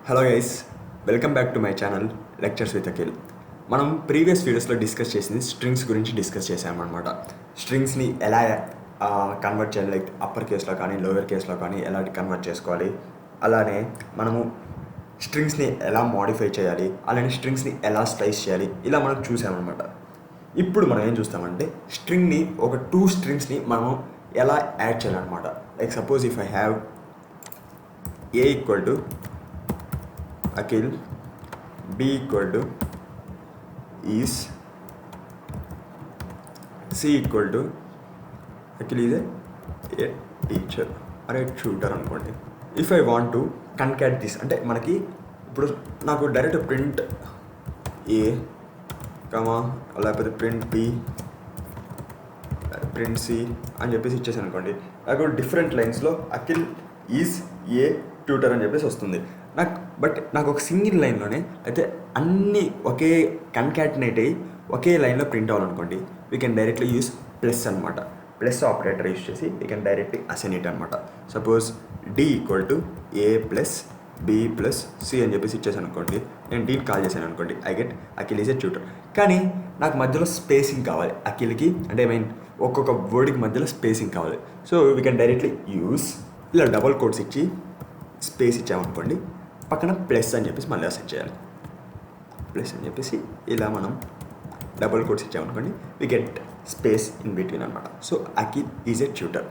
Hello guys, welcome back to my channel lectures with Akhil. మనం previous వీడియోస్లో discuss చేసింది strings గురించి డిస్కస్ చేసామన్నమాట. స్ట్రింగ్స్ని ఎలా కన్వర్ట్ చేయాలి, లైక్ అప్పర్ కేస్లో కానీ లోయర్ కేస్లో కానీ ఎలా కన్వర్ట్ చేసుకోవాలి, అలానే మనము స్ట్రింగ్స్ని ఎలా మోడిఫై చేయాలి, అలానే స్ట్రింగ్స్ని ఎలా స్లైస్ చేయాలి, ఇలా మనం చూసామన్నమాట. ఇప్పుడు మనం ఏం చూస్తామంటే స్ట్రింగ్ని ఒక 2 స్ట్రింగ్స్ని మనం ఎలా యాడ్ చేయాలన్నమాట. Like suppose if I have A equal to Akhil, B equal to is, C equal to Akhil is a teacher or a tutor అనుకోండి. If I want to concat this అంటే మనకి ఇప్పుడు నాకు డైరెక్ట్ ప్రింట్ ఏ కమా లేకపోతే print B print C అని చెప్పేసి ఇచ్చేసాను అనుకోండి. నాకు డిఫరెంట్ లైన్స్లో అఖిల్ ఈజ్ ఏ ట్యూటర్ అని చెప్పేసి వస్తుంది. నాకు ఒక సింగిల్ లైన్లోనే అయితే అన్నీ ఒకే కన్కాటినేట్ అయ్యి ఒకే లైన్లో ప్రింట్ అవ్వాలనుకోండి. We can directly use plus అనమాట. ప్లస్ ఆపరేటర్ యూస్ చేసి we can directly assign it అనమాట. Suppose d equal to a plus b plus c అని చెప్పేసి ఇచ్చేసాను అనుకోండి. నేను డీని కాల్ చేశాను అనుకోండి, I get Akhil is a tutor. కానీ నాకు మధ్యలో స్పేసింగ్ కావాలి అఖిల్కి, అంటే ఐ మీన్ ఒక్కొక్క వర్డ్కి మధ్యలో స్పేసింగ్ కావాలి. So we can directly use ఇలా డబల్ కోట్స్ ఇచ్చి స్పేస్ ఇచ్చామనుకోండి, పక్కన ప్లస్ అని చెప్పేసి మళ్ళీ అసైన్ చేయాలి. ప్లస్ అని చెప్పేసి ఇలా మనం డబల్ కోట్స్ ఇచ్చామనుకోండి, we get space in between అనమాట. So Akhil is a tutor.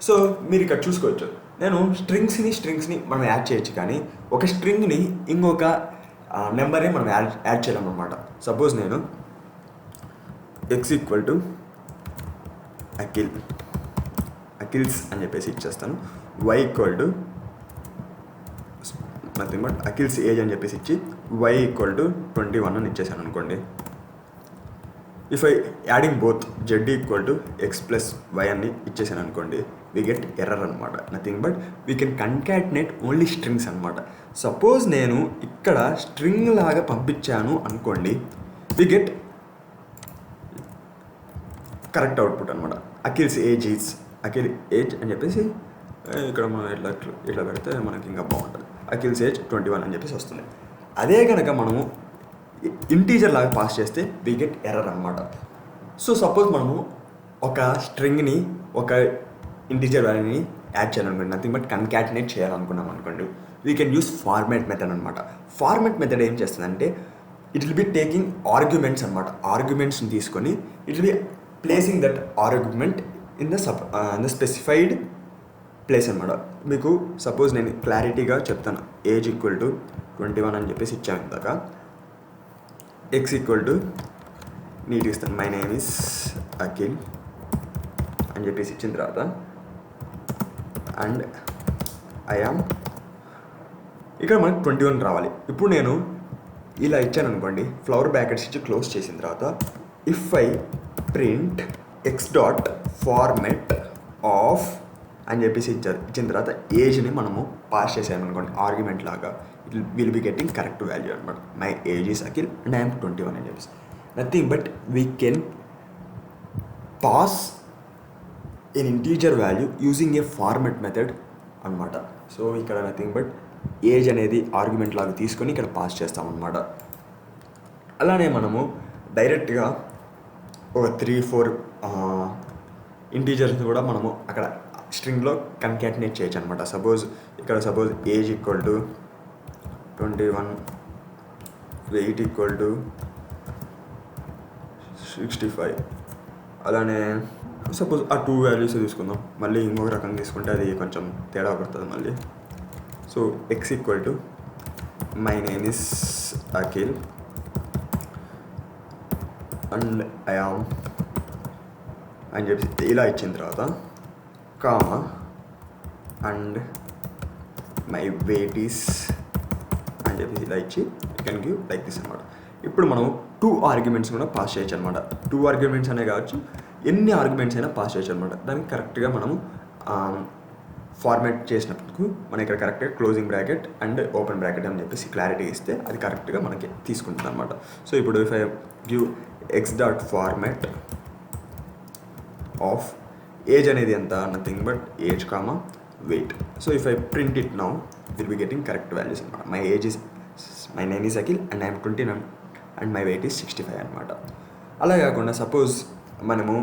So మీరు ఇక్కడ చూసుకోవచ్చు, నేను స్ట్రింగ్స్ని మనం యాడ్ చేయొచ్చు, కానీ ఒక స్ట్రింగ్ని ఇంకొక నెంబర్ని మనం యాడ్ చేయలేము అనమాట. సపోజ్ నేను ఎక్స్ ఈక్వల్ టు అఖిల్స్ అని చెప్పేసి ఇచ్చేస్తాను. Y equal to nothing but Akhil's age అని చెప్పేసి ఇచ్చి వై ఈక్వల్ టు 21 అని ఇచ్చేసాను అనుకోండి. If I adding both z equal to x plus y అని ఇచ్చేసాను అనుకోండి, వీ గెట్ ఎర్రర్ అనమాట. Nothing but we can concatenate only strings అనమాట. సపోజ్ నేను ఇక్కడ స్ట్రింగ్ లాగా పంపించాను అనుకోండి, వీ గెట్ కరెక్ట్ అవుట్పుట్ అనమాట. అఖిల్ ఏజ్ అని చెప్పేసి ఇక్కడ మనం ఇట్లా పెడితే మనకి ఇంకా బాగుంటుంది. అఖిల్స్ ఏజ్ 21 అని చెప్పేసి వస్తుంది. అదే కనుక మనము ఇంటీజర్ లాగా పాస్ చేస్తే వీ గెట్ ఎర్రర్ అనమాట. సో సపోజ్ మనము ఒక స్ట్రింగ్ని ఒక ఇంటీజర్ వాల్యూని యాడ్ చేయాలనుకోండి, నథింగ్ బట్ కన్కాటినేట్ చేయాలనుకున్నాం అనుకోండి, we can use format method అనమాట. ఫార్మాట్ మెథడ్ ఏం చేస్తుందంటే it will be taking arguments అనమాట. ఆర్గ్యుమెంట్స్ని తీసుకొని it will B placing that argument in the specified place అనమాట. మీకు సపోజ్ నేను క్లారిటీగా చెప్తాను. ఏజ్ ఈక్వల్ టు 21 అని చెప్పేసి ఇచ్చాను ఇందాక. ఎక్స్ ఈక్వల్ టు నీట్ ఇస్తాను, మై నేమ్ ఇస్ అఖిల్ అని చెప్పేసి ఇచ్చిన తర్వాత అండ్ ఐ యామ్ ఇక్కడ మనకి 21 రావాలి. ఇప్పుడు నేను ఇలా ఇచ్చాను అనుకోండి, ఫ్లవర్ బ్రాకెట్స్ ఇచ్చి క్లోజ్ చేసిన తర్వాత if I print X dot format of అని చెప్పేసి ఇచ్చిన తర్వాత ఏజ్ని మనము పాస్ చేసాము అనుకోండి ఆర్గ్యుమెంట్ లాగా, it will be getting correct value అనమాట. My age is Akhil and I'm 21 అని చెప్పేసి. Nothing but we can pass an integer value using a format method అనమాట. సో ఇక్కడ నథింగ్ బట్ ఏజ్ అనేది ఆర్గ్యుమెంట్ లాగా తీసుకొని ఇక్కడ పాస్ చేస్తామన్నమాట. అలానే మనము డైరెక్ట్గా ఒక 3-4 ఇంటీజర్స్ని కూడా మనము అక్కడ స్ట్రింగ్లో కన్కాటినేట్ చేయొచ్చు అనమాట. Suppose age equal to 21, wait equal to 65. అలానే సపోజ్ ఆ 2 వాల్యూస్ తీసుకుందాం. మళ్ళీ ఇంకొక రకం తీసుకుంటే అది కొంచెం తేడా పడుతుంది మళ్ళీ. So X equal to my name is Akhil and I am అని చెప్పి ఇలా ఇచ్చిన తర్వాత comma and my weight is అని చెప్పి ఇలా ఇచ్చి you can give like this అనమాట. ఇప్పుడు మనం 2 ఆర్గ్యుమెంట్స్ కూడా పాస్ చేయొచ్చు అనమాట. 2 ఆర్గ్యుమెంట్స్ అనే కావచ్చు, ఎన్ని ఆర్గ్యుమెంట్స్ అయినా పాస్ చేయొచ్చు అనమాట. దానికి కరెక్ట్గా మనము ఫార్మాట్ చేసినప్పుడు మనం ఇక్కడ కరెక్ట్గా closing bracket and open bracket అని చెప్పేసి క్లారిటీ ఇస్తే అది కరెక్ట్గా మనకి తీసుకుంటుంది అనమాట. సో ఇప్పుడు if I give X dot format of age అనేది ఎంత, nothing but age comma weight. So if I print it now, we'll be getting correct values అనమాట. My name is Akhil and I'm 29 and my weight is 65 అనమాట. అలా కాకుండా suppose మనము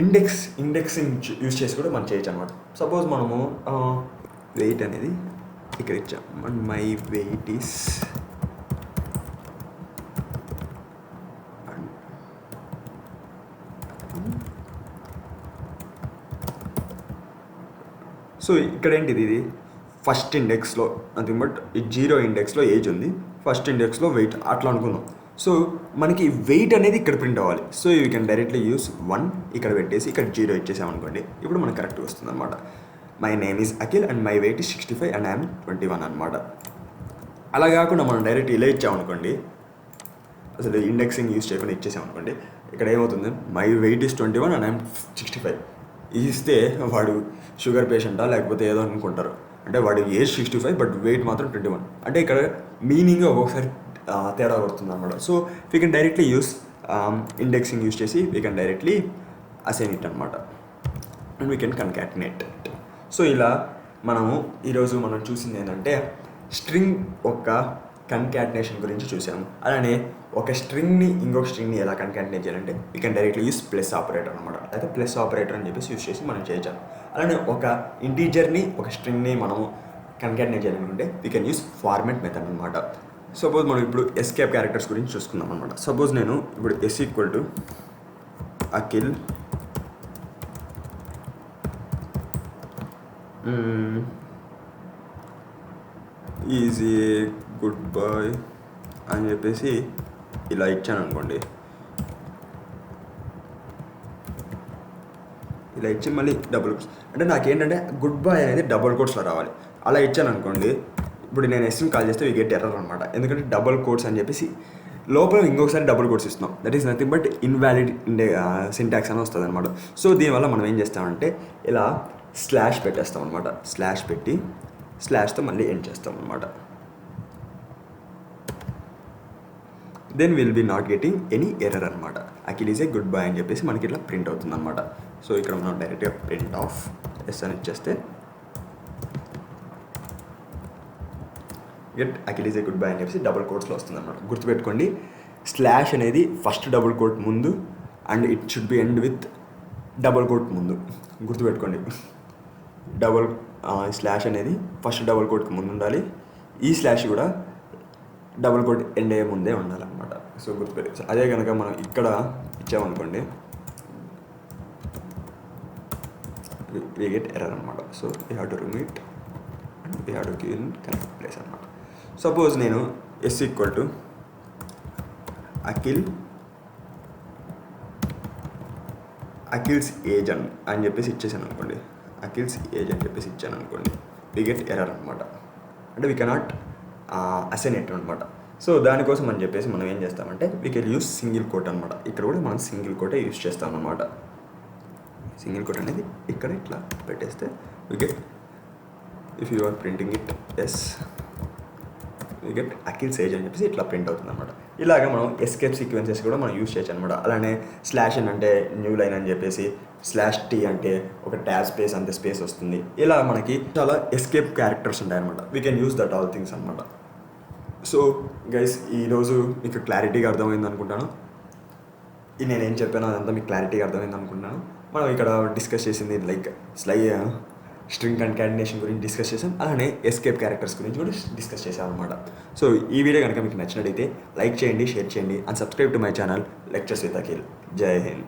indexing use చేసి కూడా మనం చేయొచ్చు అనమాట. సపోజ్ మనము వెయిట్ అనేది ఇక్కడ ఇచ్చాం, మై వెయిట్ ఈస్ సో ఇక్కడ ఏంటిది, ఇది ఫస్ట్ ఇండెక్స్లో నథింగ్ బట్ ఈ 0 ఇండెక్స్లో ఏజ్ ఉంది, ఫస్ట్ ఇండెక్స్లో వెయిట్ అట్లా అనుకుందాం. సో మనకి వెయిట్ అనేది ఇక్కడ ప్రింట్ అవ్వాలి. So you can directly use 1 ఇక్కడ పెట్టేసి ఇక్కడ 0 ఇచ్చేసామనుకోండి, ఇప్పుడు మనకు కరెక్ట్గా వస్తుంది అనమాట. My name is Akhil and my weight is 65 and I'm 21 అనమాట. అలా కాకుండా మనం డైరెక్ట్ ఇలా ఇచ్చామనుకోండి, అసలు ఇండెక్సింగ్ యూజ్ చేయకుండా ఇచ్చేసామనుకోండి, ఇక్కడ ఏమవుతుంది, my weight is 21 and I'm 65 ఇస్తే వాడు షుగర్ పేషెంటా లేకపోతే ఏదో అనుకుంటారు. అంటే వాడి ఏజ్ 65 బట్ వెయిట్ మాత్రం 21. అంటే ఇక్కడ మీనింగ్ ఒక్కొక్కసారి తేడా పడుతుంది అనమాట. So we can directly use indexing use చేసి we can directly assign it అనమాట and we can concatenate it. So ఇలా మనము ఈరోజు మనం చూసింది ఏంటంటే స్ట్రింగ్ యొక్క కన్కాటినేషన్ గురించి చూసాము. అలానే ఒక స్ట్రింగ్ని ఇంకొక స్ట్రింగ్ని ఎలా కన్కాటినేట్ చేయాలంటే we can directly use plus operator అనమాట. అయితే ప్లస్ ఆపరేటర్ అని చెప్పేసి యూస్ చేసి మనం చేయొచ్చు. అలానే ఒక ఇంటీజర్ని ఒక స్ట్రింగ్ని మనము కన్కాటినేట్ చేయాలనుకుంటే we can use format method అనమాట. సపోజ్ మనం ఇప్పుడు ఎస్కేప్ క్యారెక్టర్స్ గురించి చూసుకుందాం అనమాట. సపోజ్ నేను ఇప్పుడు s equal to Akhil is a good boy అని చెప్పేసి ఇలా ఇచ్చాను అనుకోండి, ఇలా ఇచ్చి మళ్ళీ డబుల్ కోట్స్, అంటే నాకేంటంటే గుడ్ బాయ్ అనేది డబుల్ కోట్స్లో రావాలి. అలా ఇచ్చాను అనుకోండి, ఇప్పుడు నేను ఎస్ని కాల్ చేస్తే వీ గెట్ ఎర్రర్ అనమాట. ఎందుకంటే డబుల్ కోట్స్ అని చెప్పేసి లోపల ఇంకొకసారి డబుల్ కోట్స్ ఇస్తున్నాం, that is nothing but invalid syntax అని వస్తుంది అనమాట. సో దీనివల్ల మనం ఏం చేస్తామంటే ఇలా స్లాష్ పెట్టేస్తాం అనమాట. స్లాష్ పెట్టి స్లాష్తో మళ్ళీ ఎండ్ చేస్తాం అనమాట. Then will be not getting any error అనమాట. Akhil is a good boy అని చెప్పేసి మనకి ఇట్లా ప్రింట్ అవుతుంది అనమాట. సో ఇక్కడ మనం డైరెక్ట్గా ప్రింట్ ఆఫ్ ఎస్ అని ఇచ్చేస్తే get Akhil is a good boy అని చెప్పేసి డబుల్ కోట్స్లో వస్తుంది అనమాట. గుర్తుపెట్టుకోండి, స్లాష్ అనేది ఫస్ట్ డబుల్ కోట్ ముందు and it should be end with double quote ముందు. గుర్తుపెట్టుకోండి, స్లాష్ అనేది ఫస్ట్ డబుల్ కోట్కి ముందు ఉండాలి, ఈ స్లాష్ కూడా డబుల్ కోట్ ఎండ్ అయ్యే ముందే ఉండాలన్నమాట. సో గుర్తుపెట్టు. అదే కనుక మనం ఇక్కడ ఇచ్చామనుకోండి, we get error అనమాట. So we have to remove it and we have to give in correct place అనమాట. సపోజ్ నేను s equal to Akhil's age అని చెప్పేసి ఇచ్చేసాను అనుకోండి, అఖిల్స్ ఏజ్ అని చెప్పేసి ఇచ్చాను అనుకోండి, we get error అనమాట. అంటే we cannot అసైన్ ఇట్ అనమాట. సో దానికోసం అని చెప్పేసి మనం ఏం చేస్తామంటే we can use single quote అనమాట. ఇక్కడ కూడా మనం సింగిల్ కోటే యూస్ చేస్తాం అనమాట. సింగిల్ కోట్ అనేది ఇక్కడ ఇట్లా పెట్టేస్తే we get, if you are printing it s we get Akhil's age అని చెప్పేసి ఇట్లా ప్రింట్ అవుతుంది అనమాట. ఇలాగ మనం ఎస్కేప్ సీక్వెన్సెస్ కూడా మనం యూస్ చేయొచ్చు అనమాట. అలానే స్లాష్ ఎన్ అంటే న్యూ లైన్ అని చెప్పేసి, స్లాష్ టీ అంటే ఒక ట్యాబ్ స్పేస్ అంతే స్పేస్ వస్తుంది. ఇలా మనకి చాలా ఎస్కేప్ క్యారెక్టర్స్ ఉంటాయి అనమాట. We can use that all things అనమాట. సో గైస్, ఈరోజు మీకు క్లారిటీగా అర్థమైంది అనుకుంటాను. నేనేం చెప్పానో అదంతా మీకు క్లారిటీగా అర్థమైంది అనుకుంటున్నాను. మనం ఇక్కడ డిస్కస్ చేసింది లైక్ స్ట్రింగ్ కన్కాటినేషన్ గురించి డిస్కస్ చేసాం, అలానే ఎస్కేప్ క్యారెక్టర్స్ గురించి కూడా డిస్కస్ చేసాం అనమాట. సో ఈ వీడియో కనుక మీకు నచ్చినట్టయితే లైక్ చేయండి, షేర్ చేయండి and subscribe to my channel lectures with Akhil. జై హింద్.